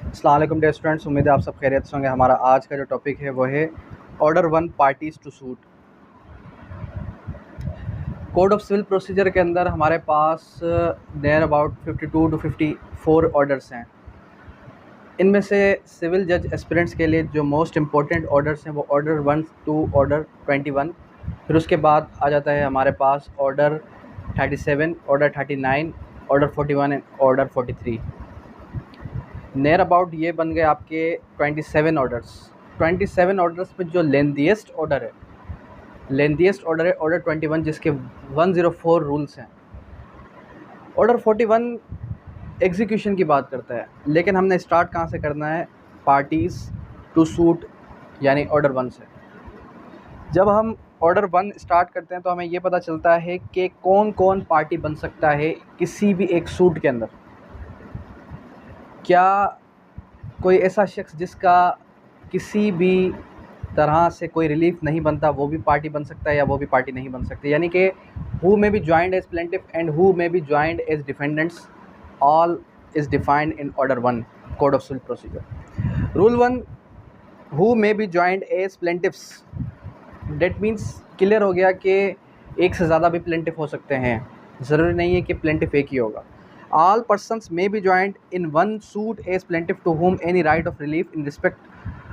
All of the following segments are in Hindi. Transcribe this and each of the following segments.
अस्सलाम वालेकुम डियर स्टूडेंट्स, उम्मीद है आप सब खैरियत से होंगे। हमारा आज का जो टॉपिक है वो है order one parties to suit. Code of civil procedure के अंदर हमारे पास देयर अबाउट 52 टू 54 ऑर्डर्स हैं। इनमें से सिविल जज एस्पिरेंट्स के लिए जो मोस्ट इम्पोर्टेंट ऑर्डर्स हैं वो ऑर्डर 1 टू ऑर्डर 21। फिर उसके बाद आ जाता है हमारे पास order 37, order 39, order 41 and order 43। Near about ये बन गए आपके 27 ऑर्डर्स। 27 ऑर्डर्स में जो लेंथीएस्ट ऑर्डर है ऑर्डर 21, जिसके 104 रूल्स हैं। ऑर्डर 41 एग्जीक्यूशन की बात करता है, लेकिन हमने स्टार्ट कहाँ से करना है? पार्टीज़ टू सूट यानी ऑर्डर 1 से। जब हम ऑर्डर 1 स्टार्ट करते हैं तो हमें ये पता चलता है कि कौन कौन पार्टी बन सकता है किसी भी एक सूट के अंदर। क्या कोई ऐसा शख्स जिसका किसी भी तरह से कोई रिलीफ नहीं बनता वो भी पार्टी बन सकता है या वो भी पार्टी नहीं बन सकती? यानी कि who may be joined as plaintiff and who may be joined as defendants, all is defined in order 1 code of civil procedure. Rule 1, who may be joined as plaintiffs. That means clear हो गया कि एक से ज़्यादा भी प्लेंटिफ हो सकते हैं, ज़रूरी नहीं है कि प्लेंटिफ एक ही होगा। All persons may be joined in one suit as plaintiff to whom any right of relief in respect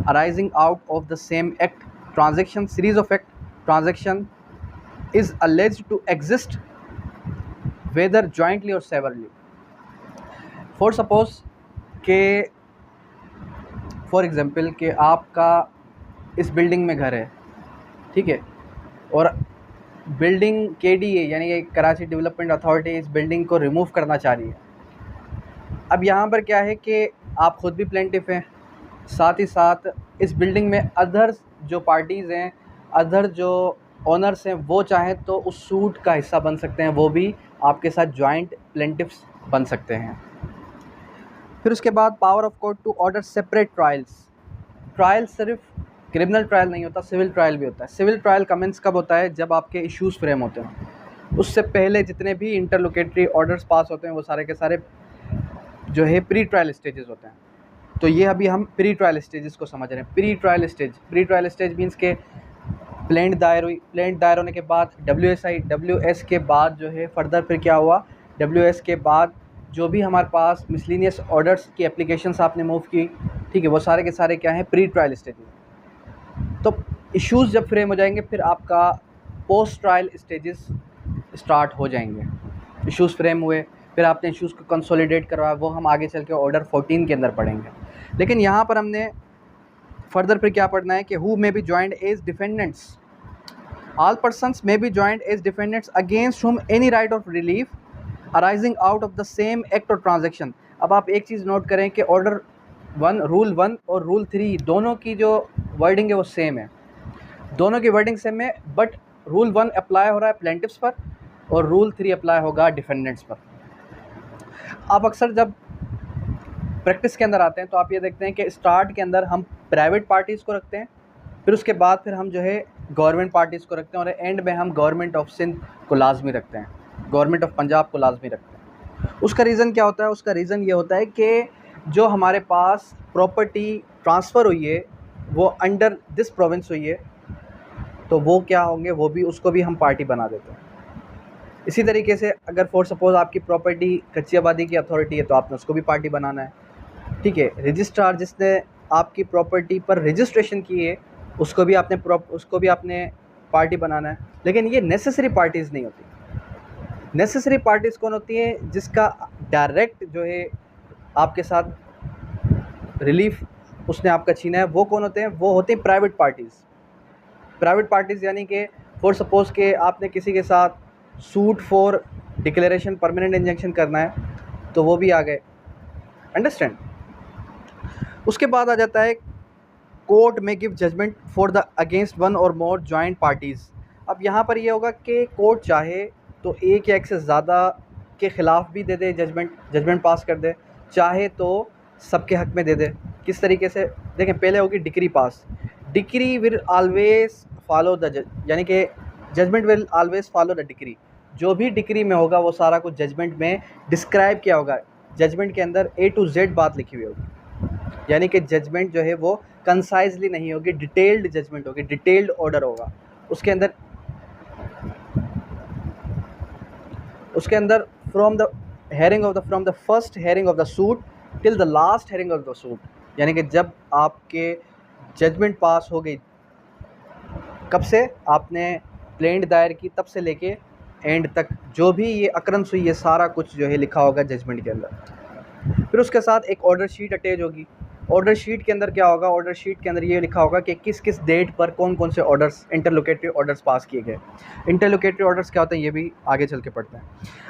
arising out of the same act, transaction, series of act, transaction is alleged to exist whether jointly or severally. For suppose के फॉर एग्जांपल कि आपका इस बिल्डिंग में घर है, ठीक है, और बिल्डिंग KDA यानी कि कराची डेवलपमेंट अथॉरिटी इस बिल्डिंग को रिमूव करना चाह रही है। अब यहाँ पर क्या है कि आप ख़ुद भी प्लेंटिफ हैं, साथ ही साथ इस बिल्डिंग में अदर जो पार्टीज़ हैं, अदर जो ओनर्स हैं, वो चाहें तो उस सूट का हिस्सा बन सकते हैं, वो भी आपके साथ जॉइंट प्लेंटिफ्स बन सकते हैं। फिर उसके बाद power of court to order separate trials. Trial सिर्फ क्रिमिनल ट्रायल नहीं होता, सिविल ट्रायल भी होता है। सिविल ट्रायल कमेंस कब होता है? जब आपके इश्यूज़ फ्रेम होते हैं। उससे पहले जितने भी इंटरलोकेटरी ऑर्डर्स पास होते हैं वो सारे के सारे जो है प्री ट्रायल स्टेजेस होते हैं। तो ये अभी हम प्री ट्रायल स्टेजेस को समझ रहे हैं। प्री ट्रायल स्टेज मीन्स के प्लेंट दायर होने के बाद WS के बाद जो है फर्दर फिर क्या हुआ? WS के बाद जो भी हमारे पास मिसलिनियस ऑर्डर्स की एप्लीकेशंस आपने मूव की, ठीक है, वो सारे के सारे क्या हैं? Pre trial stages. तो इश्यूज़ जब फ्रेम हो जाएंगे फिर आपका पोस्ट ट्रायल स्टेजेस स्टार्ट हो जाएंगे। इश्यूज़ फ्रेम हुए, फिर आपने इश्यूज़ को कंसोलिडेट करवाया, वो हम आगे चल के ऑर्डर 14 के अंदर पढ़ेंगे। लेकिन यहाँ पर हमने फर्दर फिर क्या पढ़ना है कि who may be joined as defendants. All persons may be joined as defendants against whom any right of relief arising out of the same act और ट्रांजेक्शन। अब आप एक चीज़ नोट करें कि ऑर्डर 1, रूल 1 और रूल 3 दोनों की जो वर्डिंग है वो सेम है, दोनों की वर्डिंग सेम है, बट रूल 1 अप्लाई हो रहा है प्लेंटिफ्स पर और रूल 3 अप्लाई होगा डिफेंडेंट्स पर। आप अक्सर जब प्रैक्टिस के अंदर आते हैं तो आप ये देखते हैं कि स्टार्ट के अंदर हम प्राइवेट पार्टीज़ को रखते हैं, फिर उसके बाद फिर हम जो है गवर्नमेंट पार्टीज़ को रखते हैं और एंड में हम गवर्नमेंट ऑफ सिंध को लाजमी रखते हैं, गवर्नमेंट ऑफ पंजाब को लाजमी रखते हैं। उसका रीज़न क्या होता है? उसका रीज़न ये होता है कि जो हमारे पास प्रॉपर्टी ट्रांसफ़र हुई है वो अंडर दिस प्रोविंस हुई है, तो वो क्या होंगे? वो भी, उसको भी हम पार्टी बना देते हैं। इसी तरीके से अगर फॉर सपोज़ आपकी प्रॉपर्टी कच्ची आबादी की अथॉरिटी है तो आपने उसको भी पार्टी बनाना है, ठीक है। रजिस्ट्रार जिसने आपकी प्रॉपर्टी पर रजिस्ट्रेशन की है उसको भी आपने पार्टी बनाना है। लेकिन ये नेसेसरी पार्टीज़ नहीं होती। नेसेसरी पार्टीज़ कौन होती है? जिसका डायरेक्ट जो है आपके साथ रिलीफ उसने आपका छीना है, वो कौन होते हैं? वो होते हैं प्राइवेट पार्टीज़। यानी कि फॉर सपोज़ के आपने किसी के साथ suit for declaration permanent injunction करना है तो वो भी आ गए, अंडरस्टैंड। उसके बाद आ जाता है कोर्ट में give judgment for the against one और मोर जॉइंट पार्टीज़। अब यहाँ पर ये होगा कि कोर्ट चाहे तो एक या एक से ज़्यादा के ख़िलाफ़ भी दे दे जजमेंट पास कर दे, चाहे तो सबके हक़ में दे दे। किस तरीके से? देखें, पहले होगी डिक्री पास। Decree will always follow the जज, यानी कि judgment will always follow the decree. जो भी डिक्री में होगा वो सारा कुछ जजमेंट में डिस्क्राइब किया होगा। जजमेंट के अंदर A to Z बात लिखी हुई होगी। यानी कि जजमेंट जो है वो कंसाइजली नहीं होगी, डिटेल्ड जजमेंट होगी, डिटेल्ड ऑर्डर होगा। उसके अंदर from the first hearing of the suit till the last hearing of the suit, यानी कि जब आपके जजमेंट पास हो गई, कब से आपने प्लेंट दायर की तब से लेके एंड तक जो भी ये अक्रंस हुई, ये सारा कुछ जो है लिखा होगा जजमेंट के अंदर। फिर उसके साथ एक ऑर्डर शीट अटैच होगी। ऑर्डर शीट के अंदर क्या होगा, ऑर्डर शीट के अंदर ये लिखा होगा कि किस किस डेट पर कौन कौन से ऑर्डर्स, इंटरलोकेटरी ऑर्डर्स पास किए गए। इंटरलोकेटरी ऑर्डर्स क्या होते हैं ये भी आगे चल के पढ़ते हैं।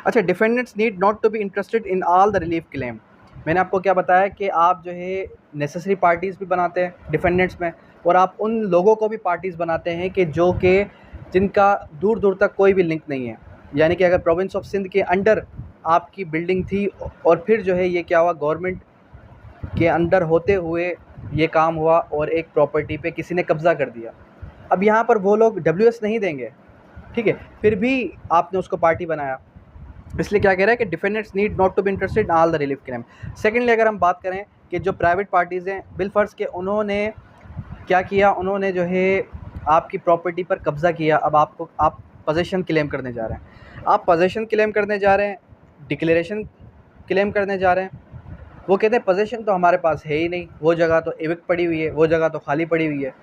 अच्छा, defendants need not to be interested in all the relief claim. मैंने आपको क्या बताया कि आप जो है नेसेसरी पार्टीज़ भी बनाते हैं डिफेंडेंट्स में, और आप उन लोगों को भी पार्टीज़ बनाते हैं कि जो कि जिनका दूर दूर तक कोई भी लिंक नहीं है। यानी कि अगर प्रोविंस ऑफ सिंध के अंडर आपकी बिल्डिंग थी और फिर जो है ये क्या हुआ, गवर्नमेंट के अंडर होते हुए ये काम हुआ और एक प्रॉपर्टी पे किसी ने कब्ज़ा कर दिया, अब यहाँ पर वो लोग WS नहीं देंगे, ठीक है, फिर भी आपने उसको पार्टी बनाया। इसलिए क्या कह रहा है कि defendants need not to be interested in all the relief claim. Secondly, अगर हम बात करें कि जो प्राइवेट पार्टीज़ हैं बिलफर्ज के, उन्होंने क्या किया, उन्होंने जो है आपकी प्रॉपर्टी पर कब्ज़ा किया। अब आप पोजेसन क्लेम करने जा रहे हैं, आप पोजेसन क्लेम करने जा रहे हैं, डिक्लेरेशन क्लेम करने जा रहे हैं। वो कहते हैं पोजेसन तो हमारे पास है ही नहीं, वो जगह तो एविक्ट पड़ी हुई है, वो जगह तो खाली पड़ी हुई है।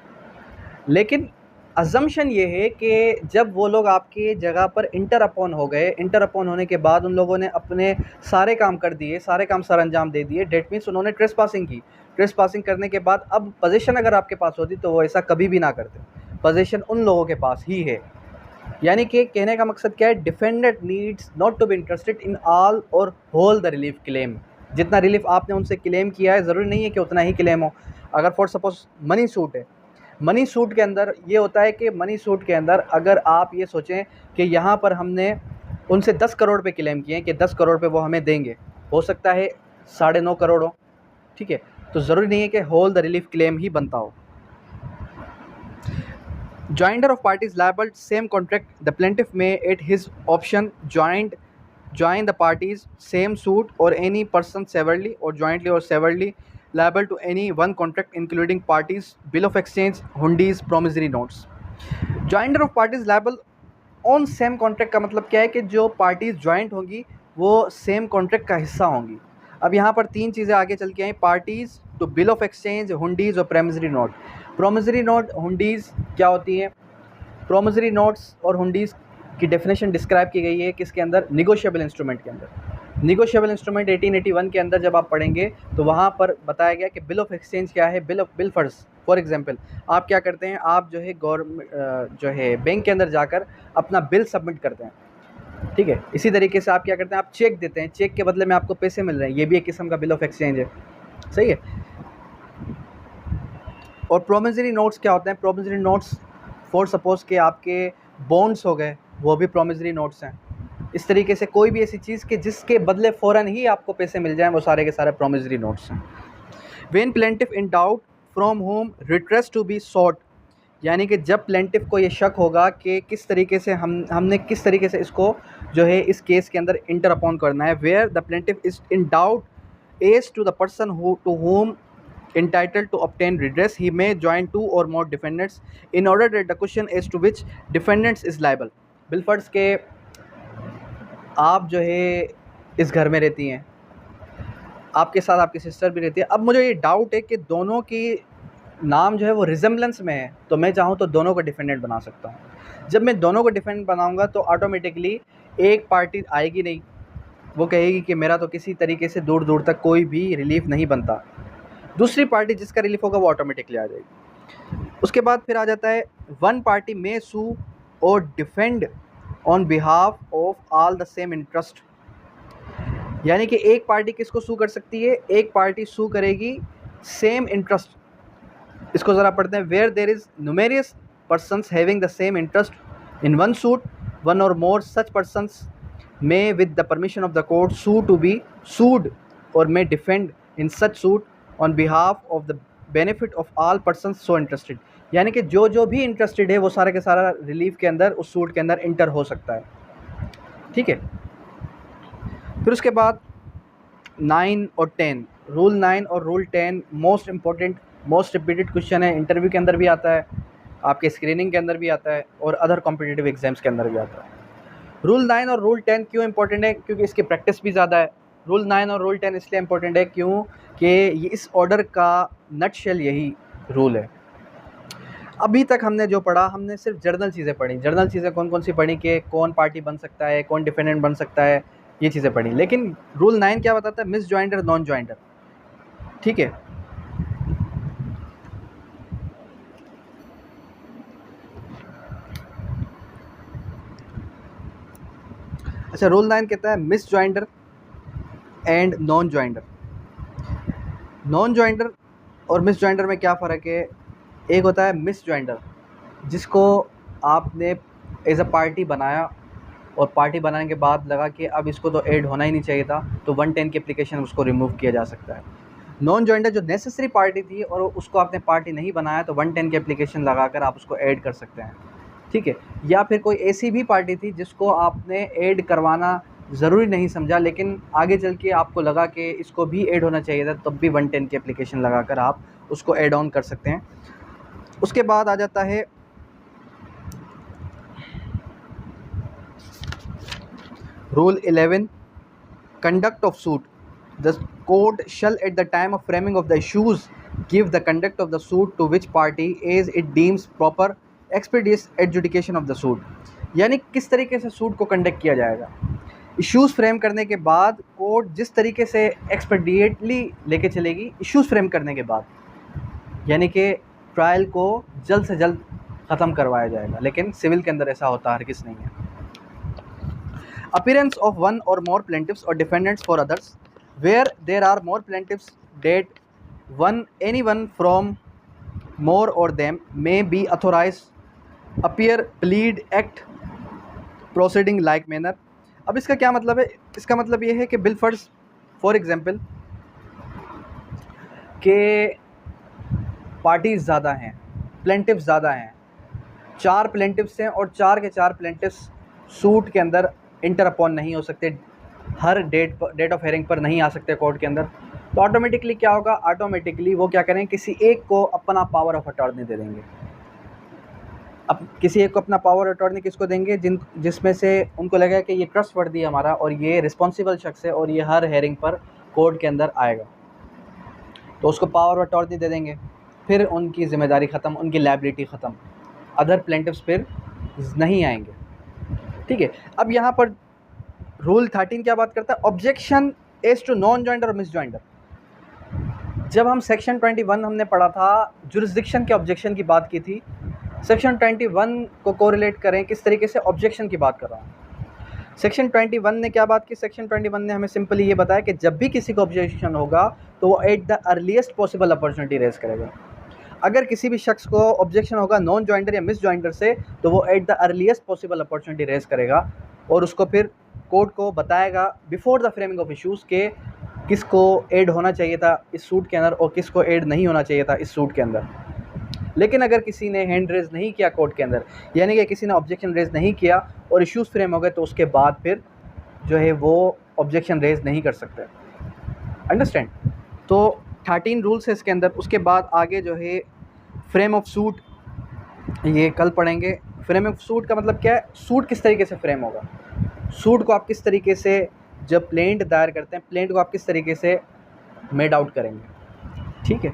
लेकिन अजम्पशन ये है कि जब वो लोग आपकी जगह पर इंटर अपॉन हो गए, इंटर अपॉन होने के बाद उन लोगों ने अपने सारे काम कर दिए, सारे काम सर अंजाम दे दिए, डेट मीन्स उन्होंने ट्रेस पासिंग की। ट्रेस पासिंग करने के बाद अब पोजीशन अगर आपके पास होती तो वो ऐसा कभी भी ना करते, पोजीशन उन लोगों के पास ही है। यानी कि कहने का मकसद क्या है, defendant needs not to be interested in all और होल द रिलीफ क्लेम। जितना रिलीफ आपने उनसे क्लेम किया है ज़रूरी नहीं है कि उतना ही क्लेम हो। अगर फॉर सपोज मनी सूट है, मनी सूट के अंदर ये होता है कि मनी सूट के अंदर अगर आप ये सोचें कि यहाँ पर हमने उनसे 10 करोड़ पे क्लेम किए हैं कि 10 करोड़ पे वो हमें देंगे, हो सकता है 9.5 करोड़ हो, ठीक है, तो ज़रूरी नहीं है कि होल द रिलीफ क्लेम ही बनता हो। Joinder of parties liable same contract, the plaintiff may at his option join the parties same suit or any person severally or jointly or severally liable to any one contract including parties bill of exchange, hundies, promissory notes. Joinder of parties liable on same contract का मतलब क्या है कि जो पार्टीज ज्वाइंट होंगी वो सेम कॉन्ट्रैक्ट का हिस्सा होंगी। अब यहाँ पर 3 चीज़ें आगे चल के आई, parties to bill of exchange, hundis और promissory note. Promissory note, hundis क्या होती है? प्रोमिसरी नोट्स और हुंडीज़ की डेफिनेशन डिस्क्राइब की गई है किसके अंदर, निगोशिएबल इंस्ट्रूमेंट के अंदर। निगोशिएबल इंस्ट्रूमेंट 1881 के अंदर जब आप पढ़ेंगे तो वहाँ पर बताया गया कि बिल ऑफ एक्सचेंज क्या है, बिल फर्स। फॉर एग्जांपल आप क्या करते हैं, आप जो है गवर्नमेंट जो है बैंक के अंदर जाकर अपना बिल सबमिट करते हैं, ठीक है। इसी तरीके से आप क्या करते हैं, आप चेक देते हैं, चेक के बदले में आपको पैसे मिल रहे हैं, ये भी एक किस्म का बिल ऑफ एक्सचेंज है, सही है। और प्रोमिसरी नोट्स क्या होते हैं? प्रोमिसरी नोट्स फॉर सपोज के आपके बॉन्ड्स हो गए, वो भी प्रोमिसरी नोट्स हैं। इस तरीके से कोई भी ऐसी चीज़ के जिसके बदले फ़ौरन ही आपको पैसे मिल जाएं, वो सारे के सारे प्रोमिसरी नोट्स हैं। When plaintiff in doubt from whom redress to be sought, यानी कि जब प्लेंटिफ को ये शक होगा कि किस तरीके से हमने किस तरीके से इसको जो है इस केस के अंदर इंटर अपॉन करना है। Where the plaintiff is in doubt as to the person who to whom entitled to obtain redress, he may join 2 or more defendants in order that the question as to which defendants is liable. बिलफर्ड्स के आप जो है इस घर में रहती हैं, आपके साथ आपकी सिस्टर भी रहती है। अब मुझे ये डाउट है कि दोनों की नाम जो है वो रिजेम्बलेंस में है, तो मैं चाहूँ तो दोनों को डिफेंडेंट बना सकता हूँ। जब मैं दोनों को डिफेंडेंट बनाऊँगा तो ऑटोमेटिकली एक पार्टी आएगी नहीं, वो कहेगी कि मेरा तो किसी तरीके से दूर दूर तक कोई भी रिलीफ नहीं बनता। दूसरी पार्टी जिसका रिलीफ होगा वो ऑटोमेटिकली आ जाएगी। उसके बाद फिर आ जाता है वन पार्टी मे सू और defend on behalf of all the same interest, यानी कि एक पार्टी किसको सू कर सकती है? एक पार्टी सू करेगी सेम इंटरेस्ट। इसको ज़रा पढ़ते हैं। Where there is numerous persons having the same interest in one suit, one और more such persons may with the permission of the court sue to be sued or may defend in such suit on behalf of the benefit of all persons so interested, यानी कि जो भी इंटरेस्टेड है वो सारा के सारा रिलीफ के अंदर उस सूट के अंदर इंटर हो सकता है, ठीक है। फिर उसके बाद 9 और 10 रूल 9 और rule 10 most important, most repeated question है, इंटरव्यू के अंदर भी आता है, आपके स्क्रीनिंग के अंदर भी आता है और अदर कॉम्पिटिटिव एग्जाम्स के अंदर भी आता है। रूल 9 और रूल 10 क्यों इंपॉर्टेंट है? क्योंकि इसकी प्रैक्टिस भी ज़्यादा है। रूल 9 और रूल 10 इसलिए इंपॉर्टेंट है क्योंकि ये इस ऑर्डर का नटशेल यही रूल है। अभी तक हमने जो पढ़ा, हमने सिर्फ जर्नल चीज़ें पढ़ी। जर्नल चीज़ें कौन कौन सी पढ़ी कि कौन पार्टी बन सकता है, कौन डिफेंडेंट बन सकता है, ये चीज़ें पढ़ी। लेकिन रूल 9 क्या बताता है? Miss joinder, non joinder. ठीक है, अच्छा रूल 9 कहता है miss joinder and non joinder. Non joinder और मिस जॉइंडर में क्या फ़र्क है? एक होता है मिस जॉइंडर, जिसको आपने एज अ पार्टी बनाया और पार्टी बनाने के बाद लगा कि अब इसको तो ऐड होना ही नहीं चाहिए था, तो 110 की एप्लीकेशन उसको रिमूव किया जा सकता है। नॉन जॉइंडर जो नेसेसरी पार्टी थी और उसको आपने पार्टी नहीं बनाया, तो 110 की एप्लीकेशन लगाकर आप उसको ऐड कर सकते हैं। ठीक है, या फिर कोई ऐसी भी पार्टी थी जिसको आपने ऐड करवाना ज़रूरी नहीं समझा, लेकिन आगे चल के आपको लगा कि इसको भी ऐड होना चाहिए था, तब भी 110 की एप्लीकेशन लगाकर आप उसको ऐड ऑन कर सकते हैं। उसके बाद आ जाता है rule 11, conduct of suit. The court shall at the time of framing of the issues give the conduct of the suit to which party as it deems proper expeditious adjudication of the suit. यानी किस तरीके से सूट को कंडक्ट किया जाएगा। इश्यूज़ फ्रेम करने के बाद कोर्ट जिस तरीके से एक्सपेडिएटली लेके चलेगी इश्यूज़ फ्रेम करने के बाद, यानी कि ट्रायल को जल्द से जल्द ख़त्म करवाया जाएगा। लेकिन सिविल के अंदर ऐसा होता हरगिज़ नहीं है। Appearance of one or more plaintiffs or defendants for others, where there are more plaintiffs that anyone from more or them may be authorized, appear, plead, act, proceeding like manner. अब इसका क्या मतलब है? इसका मतलब ये है कि बिलफर्स फॉर एग्जाम्पल के पार्टीज ज़्यादा हैं, प्लेंटिफ्स ज़्यादा हैं, 4 प्लेंटिफ्स हैं और 4 के 4 प्लेंटिफ्स सूट के अंदर इंटर अपॉन नहीं हो सकते, हर डेट ऑफ हेयरिंग पर नहीं आ सकते कोर्ट के अंदर। तो ऑटोमेटिकली क्या होगा? ऑटोमेटिकली वो क्या करेंगे, किसी एक को अपना पावर ऑफ अटॉर्नी दे देंगे। अब किसी एक को अपना पावर ऑफ अटॉर्नी किसको देंगे? जिसमें से उनको लगेगा कि ये ट्रस्टवर्दी है हमारा और ये रिस्पॉन्सिबल शख्स है और ये हर हेयरिंग पर कोर्ट के अंदर आएगा, तो उसको पावर ऑफ अटॉर्नी दे देंगे। फिर उनकी ज़िम्मेदारी ख़त्म, उनकी लायबिलिटी ख़त्म, अदर प्लेंटिफ्स फिर नहीं आएंगे। ठीक है, अब यहाँ पर रूल 13 क्या बात करता है? Objection as to non joinder और मिस जॉइंडर। जब हम सेक्शन 21 हमने पढ़ा था, जुरिस्डिक्शन के ऑब्जेक्शन की बात की थी। सेक्शन 21 को कोरिलेट करें किस तरीके से ऑब्जेक्शन की बात कर रहा हूँ। सेक्शन 21 ने क्या बात की? सेक्शन 21 ने हमें सिंपली ये बताया कि जब भी किसी को ऑब्जेक्शन होगा तो वो at the earliest possible opportunity raise करेगा। अगर किसी भी शख्स को ऑब्जेक्शन होगा नॉन जॉइंडर या मिस जॉइंडर से, तो वो at the earliest possible opportunity raise करेगा और उसको फिर कोर्ट को बताएगा before the framing of issues के किसको ऐड होना चाहिए था इस सूट के अंदर और किसको ऐड नहीं होना चाहिए था इस सूट के अंदर। लेकिन अगर किसी ने हैंड रेज नहीं किया कोर्ट के अंदर, यानी कि किसी ने ऑब्जेक्शन रेज नहीं किया और इश्यूज़ फ्रेम हो गए, तो उसके बाद फिर जो है वो ऑब्जेक्शन रेज नहीं कर सकते। अंडरस्टैंड? तो 13 रूल्स है इसके अंदर। उसके बाद आगे जो है फ्रेम ऑफ सूट, ये कल पढ़ेंगे। फ्रेम ऑफ सूट का मतलब क्या है? सूट किस तरीके से फ्रेम होगा, सूट को आप किस तरीके से जब प्लेंट दायर करते हैं, प्लेंट को आप किस तरीके से मेड आउट करेंगे। ठीक है।